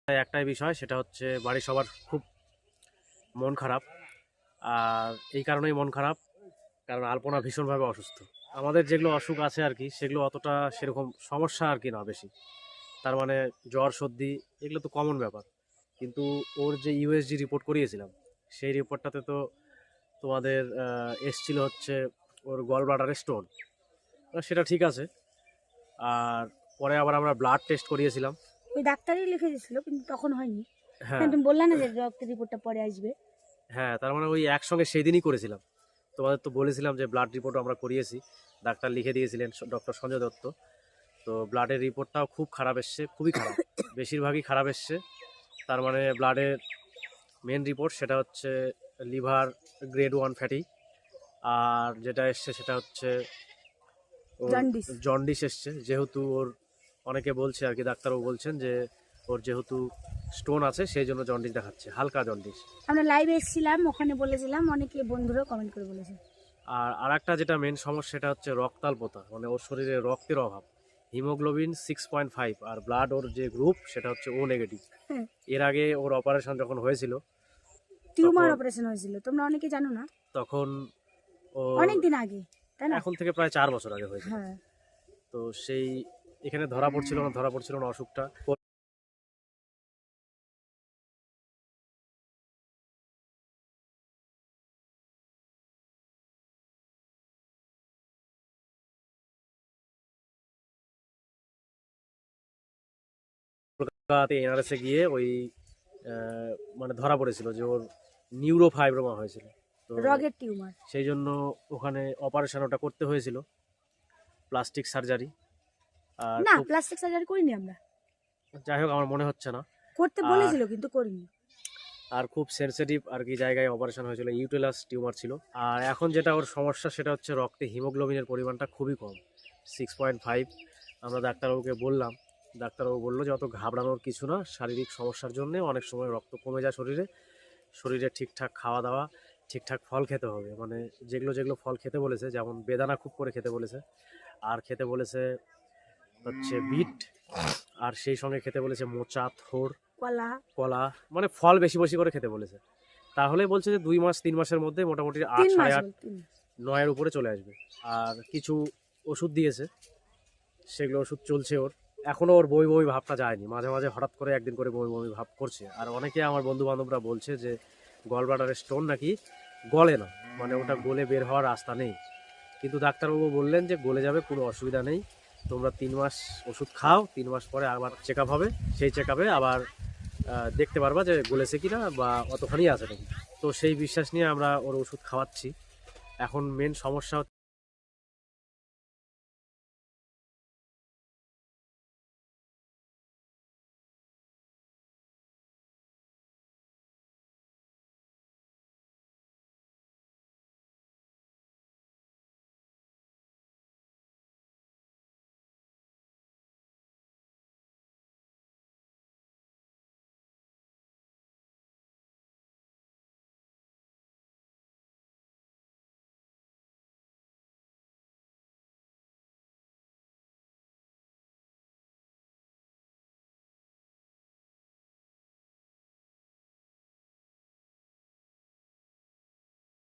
একটাই বিষয়, সেটা হচ্ছে বাড়ির সবার খুব মন খারাপ। আর এই কারণেই মন খারাপ, কারণ আলপনা ভীষণভাবে অসুস্থ। আমাদের যেগুলো অসুখ আছে আর কি, সেগুলো অতটা সেরকম সমস্যা আর কি না বেশি। তার মানে জ্বর সর্দি এগুলো তো কমন ব্যাপার, কিন্তু ওর যে ইউএসজি রিপোর্ট করিয়েছিলাম, সেই রিপোর্টটাতে তো তোমাদের এসছিল হচ্ছে ওর গল ব্লাডারে স্টোন। সেটা ঠিক আছে। আর পরে আবার আমরা ব্লাড টেস্ট করিয়েছিলাম। ওই ডাক্তারই লিখে দিয়েছিল, কিন্তু তখন হয়নি। হ্যাঁ তুমি বললে না যে রক্তের রিপোর্টটা পরে আসবে। হ্যাঁ, তার মানে ওই একসঙ্গে সেই দিনই করেছিলাম। তোমাদের তো বলেছিলাম যে ব্লাড রিপোর্টও আমরা করিয়েছি, ডাক্তার লিখে দিয়েছিলেন ডক্টর সঞ্জয় দত্ত। তো ব্লাডের রিপোর্টটাও খুব খারাপ এসছে, খুবই খারাপ, বেশিরভাগই খারাপ এসছে। তার মানে ব্লাডের মেন রিপোর্ট সেটা হচ্ছে লিভার গ্রেড 1 ফ্যাটি। আর যেটা এসছে সেটা হচ্ছে ওর জন্ডিস। জন্ডিস এসছে, যেহেতু ওর অনেকে বলছে আর কি, ডাক্তারও বলছেন যে ওর যেহেতু স্টোন আছে সেই জন্য জন্ডিস দেখাচ্ছে, হালকা জন্ডিস। আমরা লাইভে এসেছিলাম, ওখানে বলেছিলাম, অনেকে বন্ধুরাও কমেন্ট করে বলেছে। আর আরেকটা যেটা মেন সমস্যা সেটা হচ্ছে রক্তাল্পতা, মানে ওর শরীরে রক্তের অভাব। হিমোগ্লোবিন 6.5, আর ব্লাড ওর যে গ্রুপ সেটা হচ্ছে ও নেগেটিভ। এর আগে ওর অপারেশন যখন হয়েছিল, টিউমার অপারেশন হয়েছিল, তোমরা অনেকে জানো না। তখন ও অনেক দিন আগে, তাই না? এখন থেকে প্রায় 4 বছর আগে হয়েছিল। হ্যাঁ। তো সেই এখানে ধরা পড়ছিল না অসুখটা। কলকাতাতে এনআরএসে গিয়ে ওই মানে ধরা পড়েছিল যে ওর নিউরোফাইব্রোমা হয়েছিল। তো রগের টিউমার। সেই জন্য ওখানে অপারেশন ওটা করতে হয়েছিল, প্লাস্টিক সার্জারি। আর না, খুব, প্লাস্টিক সার্জারি করিনি আমরা। যাই হোক আমার মনে হচ্ছে না। করতে আর বলেছিল কিন্তু করিনি। আর খুব সেনসিটিভ আর কি জায়গায় অপারেশন হয়েছিল, ইউটেলাস টিউমার ছিল। আর এখন যেটা ওর সমস্যা সেটা হচ্ছে রক্তে হিমোগ্লোবিনের পরিমাণটা খুবই কম, 6.5। আমরা ডাক্তারবাবুকে বললাম, ডাক্তারবাবু বললো যে অত ঘাবড়ানোর কিছু না, শারীরিক সমস্যার জন্য অনেক সময় রক্ত কমে যায় শরীরে ঠিকঠাক খাওয়া দাওয়া, ঠিকঠাক ফল খেতে হবে। মানে যেগুলো যেগুলো ফল খেতে বলেছে, যেমন বেদানা খুব করে খেতে বলেছে, আর খেতে বলেছে হচ্ছে বিট, আর সেই সঙ্গে খেতে বলেছে মোচা, থোড়, কলা। কলা, মানে ফল বেশি বেশি করে খেতে বলেছে। তাহলে বলছে যে 2 মাস 3 মাসের মধ্যে মোটামুটি 8 3 মাস সাড়ে 8 বল, 3 মাস। 9-এর উপরে চলে আসবে। আর কিছু ওষুধ দিয়েছে, সেগুলো ওষুধ চলছে ওর। এখনও ওর বমি বমি ভাবটা যায়নি, মাঝে মাঝে হঠাৎ করে একদিন করে বমি বমি ভাব করছে। আর অনেকে আমার বন্ধু বান্ধবরা বলছে যে গল ব্লাডারের স্টোন নাকি গলে না, মানে ওটা গলে বের হওয়ার রাস্তা নেই। কিন্তু ডাক্তারবাবু বললেন যে গলে যাবে, কোনো অসুবিধা নেই, তোমরা 3 মাস ওষুধ খাও, 3 মাস পরে আবার চেক আপ হবে, সেই চেক আপে আবার দেখতে পারবা যে গলেছে কিনা বা অতখানি আছে নাকি। তো সেই বিশ্বাস নিয়ে আমরা ওর ওষুধ খাওয়াচ্ছি। এখন মেন সমস্যা